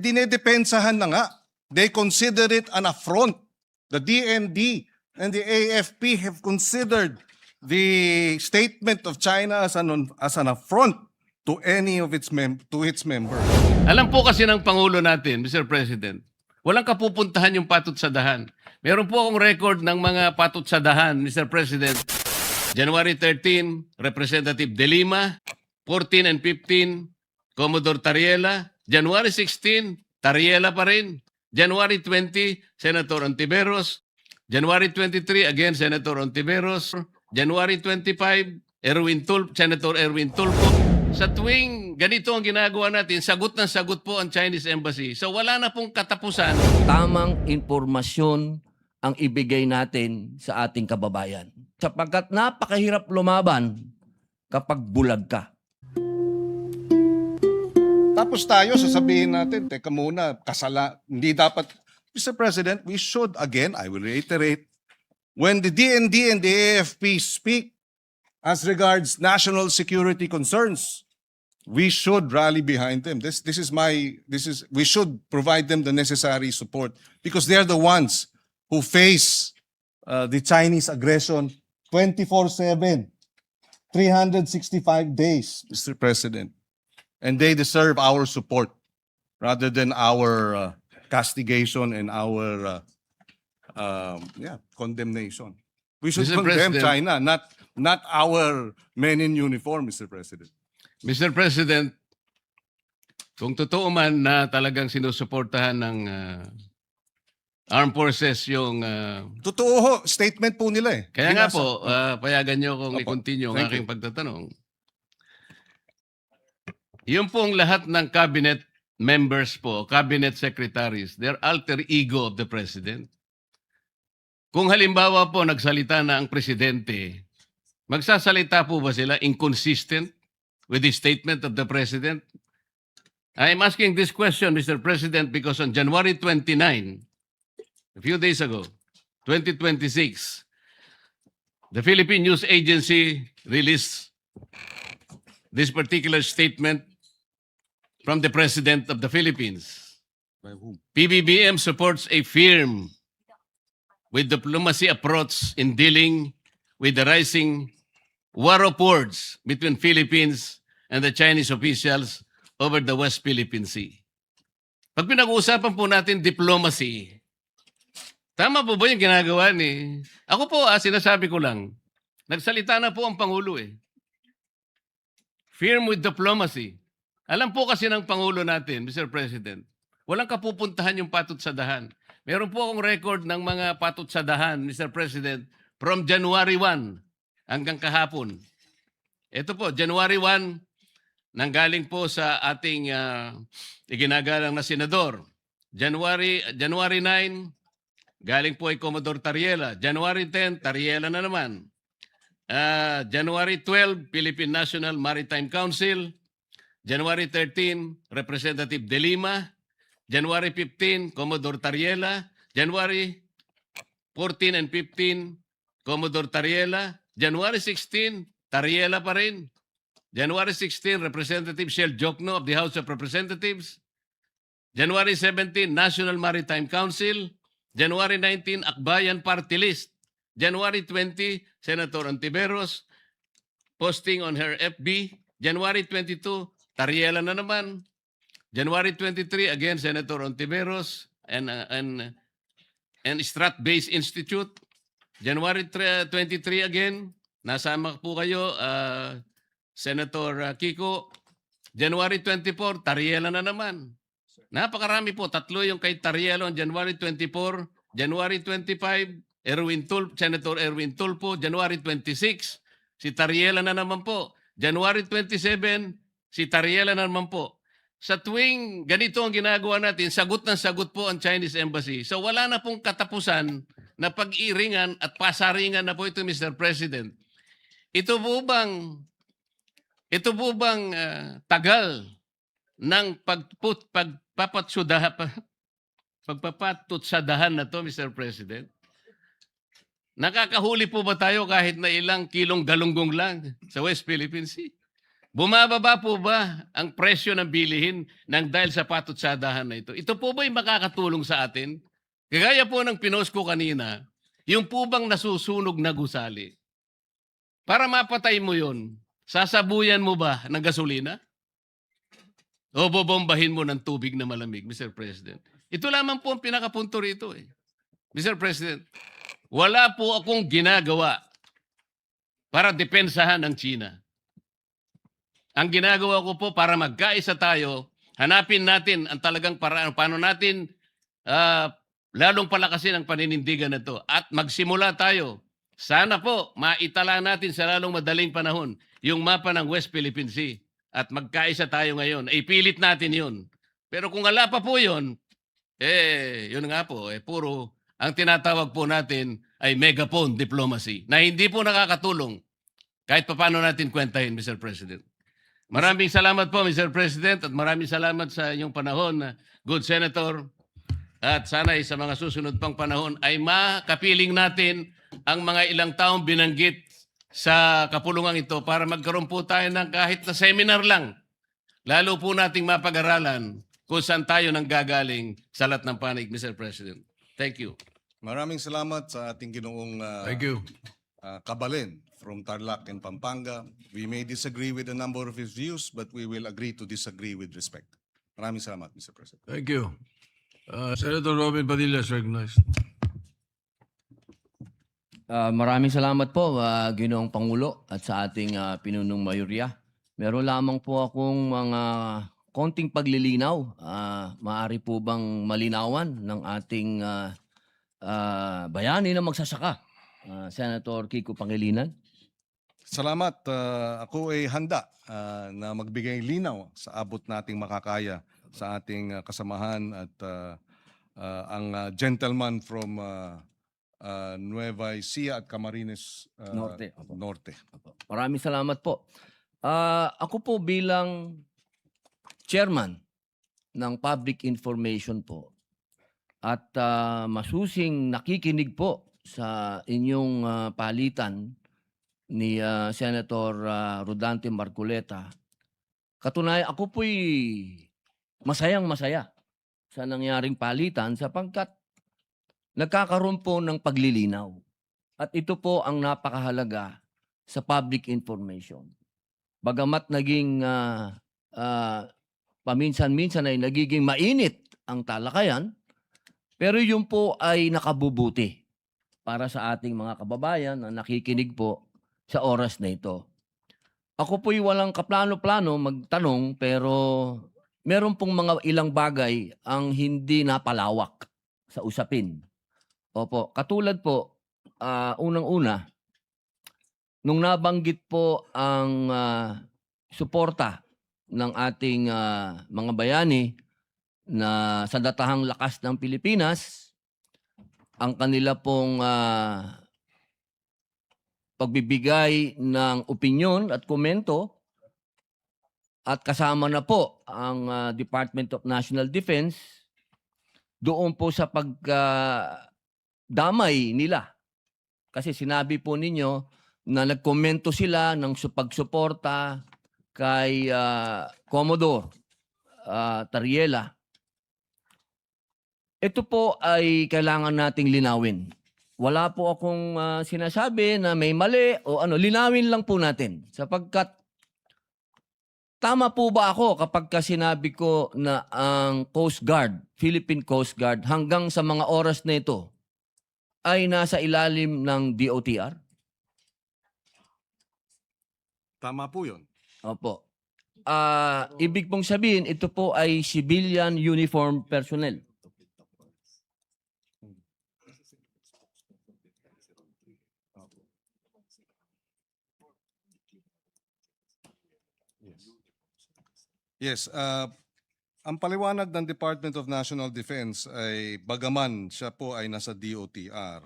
dinedepensahan na nga. They consider it an affront. The DND and the AFP have considered the statement of China as an affront to any of its members. Alam po kasi ng Pangulo natin, Mr. President, walang kapupuntahan yung patot sa dahan. Meron po akong record ng mga patot sa dahan, Mr. President. January 13, Representative De Lima. 14 and 15, Commodore Tariela. January 16, Tariela pa rin. January 20, Senator Ontiveros. January 23, again, Senator Ontiveros. January 25, Senator Erwin Tulfo. Sa tuwing ganito ang ginagawa natin, sagot ng sagot po ang Chinese Embassy. So wala na pong katapusan. Tamang impormasyon ang ibigay natin sa ating kababayan. Sapagkat napakahirap lumaban kapag bulag ka. Tapos tayo, sasabihin natin, teka muna, hindi dapat. Mr. President, we should, again, I will reiterate, when the DND and the AFP speak as regards national security concerns, we should rally behind them. We should provide them the necessary support because they're the ones who face the Chinese aggression 24/7, 365 days, Mr. President. And they deserve our support rather than our castigation and our condemnation. We should Mr. condemn President. China, not our men in uniform, Mr. President. Mr. President, kung totoo man na talagang sinusuportahan ng armed forces yung... Totoo ho, statement po nila eh. Kaya nga Binasa. po, payagan nyo kung Opo. i-continue ang Thank aking pagtatanong. Yung pong lahat ng cabinet members po, cabinet secretaries, they're alter ego of the president. Kung halimbawa po nagsalita na ang presidente, magsasalita po ba sila inconsistent with the statement of the president? I'm asking this question, Mr. President, because on January 29, a few days ago, 2026, the Philippine News Agency released this particular statement from the President of the Philippines. By whom? PBBM supports a firm with diplomacy approach in dealing with the rising war of words between Philippines and the Chinese officials over the West Philippine Sea. Pag pinag-uusapan po natin diplomacy, tama po ba yung ginagawa ni... Ako po, sinasabi ko lang, nagsalita na po ang Pangulo eh. Firm with diplomacy. Alam po kasi ng Pangulo natin, Mr. President, walang kapupuntahan yung patot sa dahan. Meron po akong record ng mga patot sa dahan, Mr. President, from January 1 hanggang kahapon. Ito po, January 1, nanggaling po sa ating iginagalang na senador. January 9, galing po ay Commodore Tariela. January 10, Tariela na naman. January 12, Philippine National Maritime Council. January 13, Representative De Lima. January 15, Commodore Tariela. January 14 and 15, Commodore Tariela. January 16, Tariela pa rin. January 16, Representative Shell Jokno of the House of Representatives. January 17, National Maritime Council. January 19, Akbayan Party List. January 20, Senator Ontiveros posting on her FB. January 22, Tariela na naman. January 23, again, Senator Ontiveros and Strat-Based Institute. January 23 again, nasama po kayo, Senator Kiko. January 24, Tariela na naman. Napakarami po, tatlo yung kay Tariela on January 24. January 25, Senator Erwin Tulfo. January 26, si Tariela na naman po. January 27, si Tariela na naman po. Sa tuwing ganito ang ginagawa natin, sagot ng sagot po ang Chinese Embassy. So wala na pong katapusan na pag-iringan at pasaringan na po ito, Mr. President. Ito po bang tagal ng pagpapatsadahan na to, Mr. President? Nakakahuli po ba tayo kahit na ilang kilong galunggong lang sa West Philippine Sea? Bumababa po ba ang presyo ng bilihin ng dahil sa patutsadahan na ito? Ito po ba'y makakatulong sa atin? Kagaya po ng pinost ko kanina, yung po bang nasusunog na gusali, para mapatay mo yun, sasabuyan mo ba ng gasolina? O bobombahin mo ng tubig na malamig, Mr. President? Ito lamang po ang pinakapunto rito eh. Mr. President, wala po akong ginagawa para depensahan ang China. Ang ginagawa ko po para magkaisa tayo, hanapin natin ang talagang paraan paano natin lalong palakasin ang paninindigan na ito at magsimula tayo. Sana po maitala natin sa lalong madaling panahon yung mapa ng West Philippine Sea at magkaisa tayo ngayon. Ipilit natin yun. Pero kung wala pa po yun, yun nga po, puro ang tinatawag po natin ay megaphone diplomacy na hindi po nakakatulong kahit paano natin kwentahin, Mr. President. Maraming salamat po, Mr. President, at maraming salamat sa inyong panahon, good Senator. At sana'y sa mga susunod pang panahon ay makapiling natin ang mga ilang taong binanggit sa kapulungan ito para magkaroon po tayo ng kahit na seminar lang. Lalo po nating mapag-aralan kung saan tayo nang gagaling sa lahat ng panig, Mr. President. Thank you. Maraming salamat sa ating ginoong Thank you. Kabalin from Tarlac and Pampanga. We may disagree with a number of his views, but we will agree to disagree with respect. Maraming salamat, Mr. President. Thank you. Senator Robin Padilla is recognized. Maraming salamat po, Ginoong Pangulo at sa ating pinunong mayorya. Meron lamang po akong mga konting paglilinaw. Maaari po bang malinawan ng ating bayani na magsasaka? Senator Kiko Pangilinan. Salamat. Ako ay handa na magbigay linaw sa abot nating makakaya sa ating kasamahan at ang gentleman from Nueva Ecija at Camarines Norte. Opo. Norte. Maraming salamat po. Ako po bilang chairman ng Public Information po at masusing nakikinig po sa inyong palitan ni Senator Rodante Marcoleta. Katunayan, ako po'y masayang-masaya sa nangyaring palitan sapagkat nagkakaroon po ng paglilinaw. At ito po ang napakahalaga sa public information. Bagamat naging paminsan-minsan ay nagiging mainit ang talakayan, pero yun po ay nakabubuti para sa ating mga kababayan na nakikinig po sa oras na ito. Ako po'y walang kaplano-plano magtanong pero meron pong mga ilang bagay ang hindi napalawak sa usapin. Opo, katulad po, unang-una, nung nabanggit po ang suporta ng ating mga bayani na sa datahang lakas ng Pilipinas, ang kanila pong pagbibigay ng opinyon at komento at kasama na po ang Department of National Defense doon po sa pagdamay nila. Kasi sinabi po ninyo na nagkomento sila ng pagsuporta kay Commodore Tariela. Ito po ay kailangan nating linawin. Wala po akong sinasabi na may mali o ano. Linawin lang po natin. Sapagkat tama po ba ako kapag sinabi ko na ang Coast Guard, Philippine Coast Guard, hanggang sa mga oras na ito ay nasa ilalim ng DOTR? Tama po yun. Opo. Ibig pong sabihin, ito po ay civilian uniform personnel. Yes. Ang paliwanag ng Department of National Defense ay bagaman siya po ay nasa DOTR,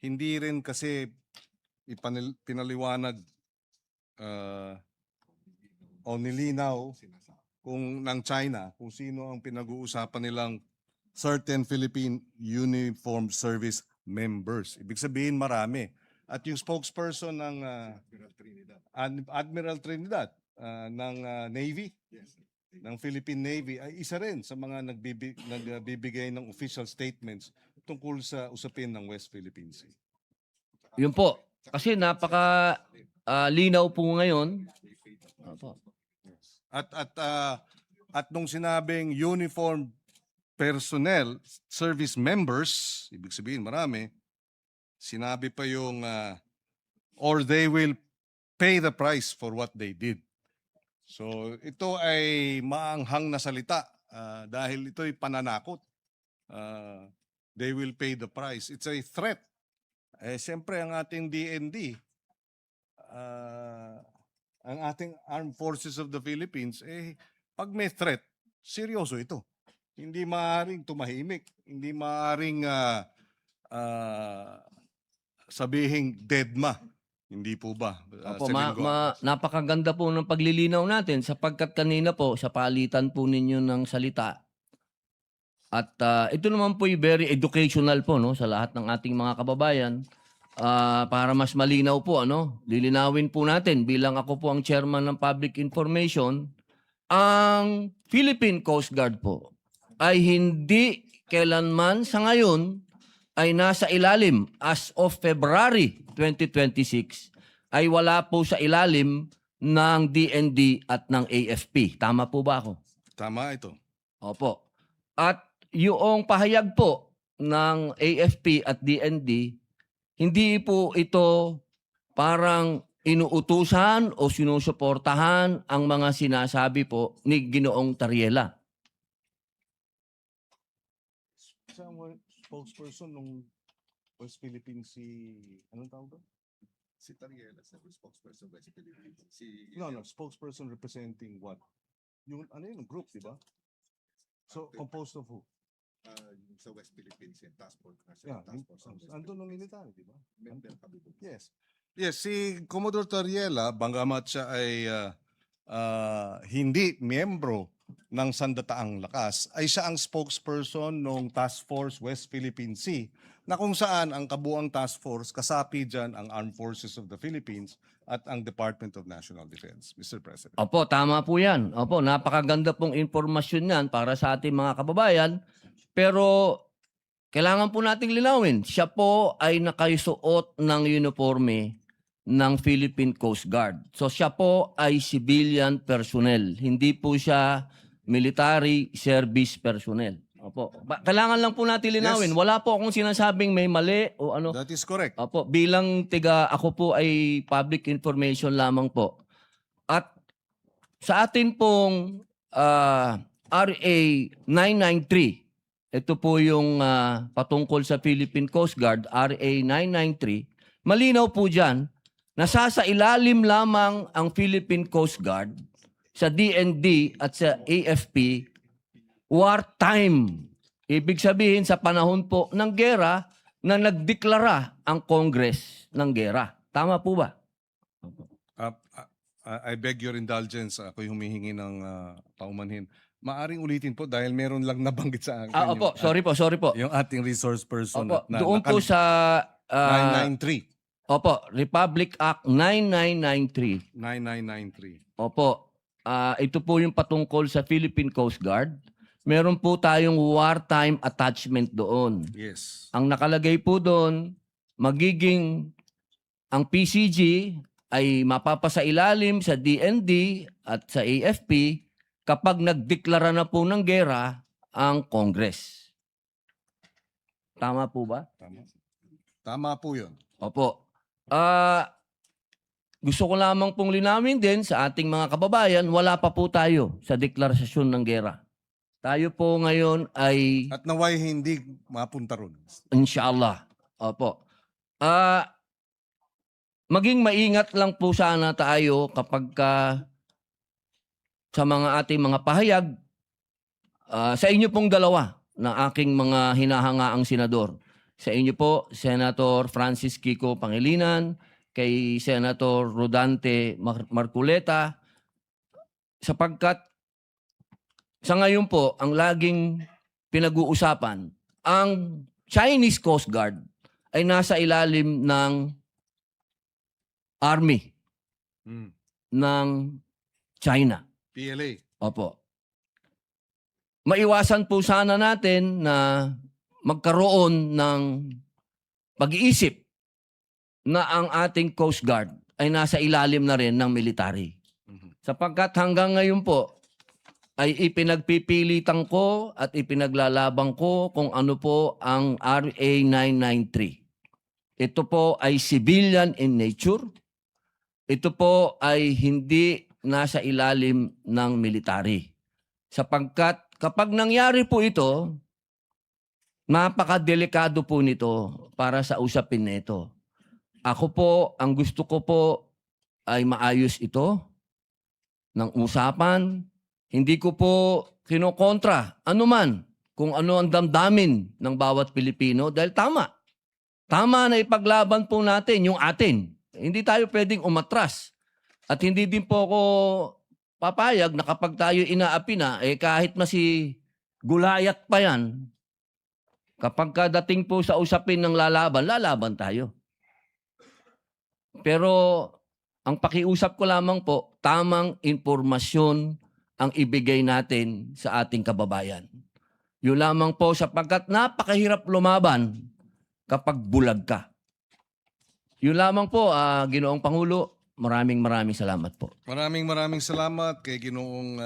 hindi rin kasi pinaliwanag o nilinaw kung ng China kung sino ang pinag-uusapan nilang certain Philippine Uniformed Service members. Ibig sabihin marami. At yung spokesperson ng Admiral Trinidad Navy, ng Philippine Navy, ay isa rin sa mga nagbibigay ng official statements tungkol sa usapin ng West Philippine Sea. Yun po. Kasi napaka linaw po ngayon. Opo. At nung sinabing uniformed personnel, service members, ibig sabihin marami, sinabi pa yung or they will pay the price for what they did. So ito ay maanghang na salita dahil ito ay pananakot. They will pay the price. It's a threat. Siyempre ang ating DND, ang ating Armed Forces of the Philippines, pag may threat, seryoso ito. Hindi maaaring tumahimik. Hindi maaaring sabihing deadma. Hindi po ba? Opo, Sir Linggo? napakaganda po ng paglilinaw natin sapagkat kanina po sa palitan po ninyo ng salita. At ito naman po ay very educational po no sa lahat ng ating mga kababayan. Para mas malinaw po lilinawin po natin bilang ako po ang chairman ng Public Information, ang Philippine Coast Guard po ay hindi kailanman sa ngayon ay nasa ilalim as of February 2026 ay wala po sa ilalim ng DND at ng AFP. Tama po ba ako? Tama ito. Opo. At yung pahayag po ng AFP at DND, hindi po ito parang inuutusan o sinusuportahan ang mga sinasabi po ni Ginoong Tariela. Sa spokesperson ng West Philippine Sea, anong tawag doon? Si Tariela, sa spokesperson West Philippines. No, spokesperson representing what? Yung group, di ba? So, composed of who? Yung sa West Philippines, yung task force. Yeah, Task force on West andun ng Philippines. military, di ba? Member kami doon. Yes. Yes, si Commodore Tariela, banggamat siya ay hindi miyembro ng Sandataang Lakas, ay siya ang spokesperson ng Task Force West Philippine Sea, na kung saan ang kabuang task force, kasapi dyan ang Armed Forces of the Philippines at ang Department of National Defense, Mr. President. Opo, tama po yan. Opo, napakaganda pong informasyon yan para sa ating mga kababayan. Pero kailangan po nating linawin, siya po ay nakasuot ng uniforme ng Philippine Coast Guard. So siya po ay civilian personnel. Hindi po siya military service personnel. Opo. Kailangan lang po natin linawin. Yes. Wala po akong sinasabing may mali o ano. That is correct. Opo, bilang ako po ay public information lamang po. At sa atin pong RA 993, ito po yung patungkol sa Philippine Coast Guard, RA 993, malinaw po dyan, nasasailalim lamang ang Philippine Coast Guard sa DND at sa AFP wartime. Ibig sabihin sa panahon po ng gera na nagdeklara ang Congress ng gera. Tama po ba? I beg your indulgence. Ako'y humihingi ng paumanhin. Maaring ulitin po dahil meron lang nabanggit sa akin. Opo, sorry po. Yung ating resource person. Opo, doon po sa 993. Opo, Republic Act 9993. 9993. Opo, ito po yung patungkol sa Philippine Coast Guard. Meron po tayong wartime attachment doon. Yes. Ang nakalagay po doon, magiging ang PCG ay mapapasailalim sa DND at sa AFP kapag nagdeklara na po ng gera ang Congress. Tama po ba? Tama po yun. Opo. Gusto ko lamang pong linawin din sa ating mga kababayan, wala pa po tayo sa deklarasyon ng gera. Tayo po ngayon ay At naway hindi mapunta ron. inshallah. Opo. Maging maingat lang po sana tayo kapag sa mga ating mga pahayag sa inyo pong dalawa na aking mga hinahangaang senador. Sa inyo po, Senator Francis Kiko Pangilinan, kay Senator Rodante Marculeta, sapagkat sa ngayon po, ang laging pinag-uusapan, ang Chinese Coast Guard ay nasa ilalim ng Army, ng China. PLA. Opo. Maiwasan po sana natin na magkaroon ng pag-iisip na ang ating Coast Guard ay nasa ilalim na rin ng military. Sapagkat hanggang ngayon po ay ipinagpipilitan ko at ipinaglalaban ko kung ano po ang RA 993. Ito po ay civilian in nature. Ito po ay hindi nasa ilalim ng military. Sapagkat kapag nangyari po ito, napakadelikado po nito para sa usapin na ito. Ako po, ang gusto ko po ay maayos ito ng usapan. Hindi ko po kinokontra anuman kung ano ang damdamin ng bawat Pilipino dahil tama. Tama na ipaglaban po natin yung atin. Hindi tayo pwedeng umatras. At hindi din po ako papayag na kapag tayo inaapi na, kahit masi Gulayat pa yan, kapag kadating po sa usapin ng lalaban tayo. Pero ang pakiusap ko lamang po, tamang impormasyon ang ibigay natin sa ating kababayan. Yun lamang po sapagkat napakahirap lumaban kapag bulag ka. Yun lamang po, Ginoong Pangulo, maraming salamat po. Maraming salamat kay Ginoong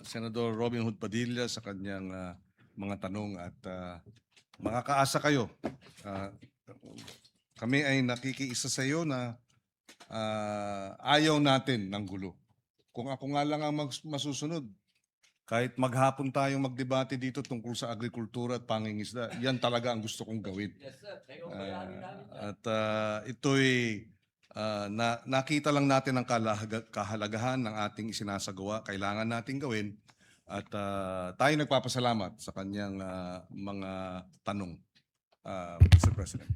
Senador Robin Hood Padilla sa kanyang mga tanong at makakaasa kayo. Kami ay nakikiisa sa iyo na ayaw natin ng gulo. Kung ako nga lang ang masusunod, kahit maghapon tayong magdebate dito tungkol sa agrikultura at pangingisda, yan talaga ang gusto kong gawin. Ito'y nakita lang natin ang kahalagahan ng ating isinasagawa, kailangan nating gawin at tayo nagpapasalamat sa kanyang mga tanong, Mr. President.